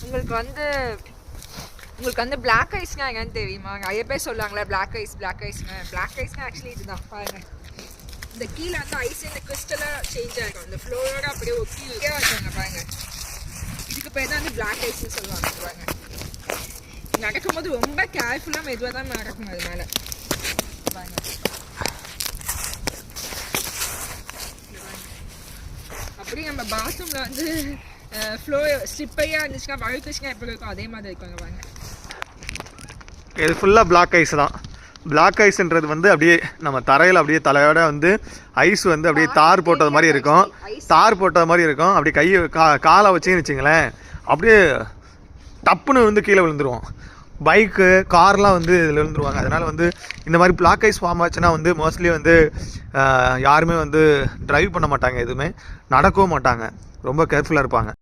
உங்களுக்கு வந்து பிளாக் ஐஸ்னா என்னன்னு தெரியுமா? நிறைய பேர் சொல்லுவாங்களே பிளாக் ஐஸ்னு. பிளாக் ஐஸ்னா ஆக்சுவலி இதுதான் பாருங்க. இந்த கீழே வந்து ஐஸ் இந்த கிறிஸ்டலாக சேஞ்ச் ஆகிடும். இந்த ஃப்ளோரோட அப்படியே ஒட்டியே வச்சாங்க பாருங்க. இதுக்கு பேர் தான் வந்து பிளாக் ஐஸ்ன்னு சொல்லுவாங்க பாருங்க. நடக்கும்போது ரொம்ப கேர்ஃபுல்லாக மெதுவாக தான் நடக்கும். அது மேலே பாருங்க. அப்படியே நம்ம பாத்ரூமில் வந்து ஃப்ளோ ஸ்லிப்பையாக இருந்துச்சுன்னா வழுக்குச்சுன்னா எப்படி இருக்கும் அதே மாதிரி இருக்குங்க பாருங்க. இது ஃபுல்லாக பிளாக் ஐஸ் தான். பிளாக் ஐஸ்ன்றது வந்து அப்படியே நம்ம தரையில் அப்படியே தலையோட வந்து ஐஸ் வந்து அப்படியே தார் போட்டது மாதிரி இருக்கும். அப்படியே கையை காலை வச்சுன்னு வச்சுங்களேன், அப்படியே டப்புன்னு வந்து கீழே விழுந்துருவோம். பைக்கு கார்லாம் வந்து இதில் விழுந்துருவாங்க. அதனால் வந்து இந்த மாதிரி பிளாக் ஐஸ் ஃபார்ம் ஆச்சுன்னா வந்து மோஸ்ட்லி வந்து யாருமே வந்து ட்ரைவ் பண்ண மாட்டாங்க, எதுவுமே நடக்கவும் மாட்டாங்க, ரொம்ப கேர்ஃபுல்லாக இருப்பாங்க.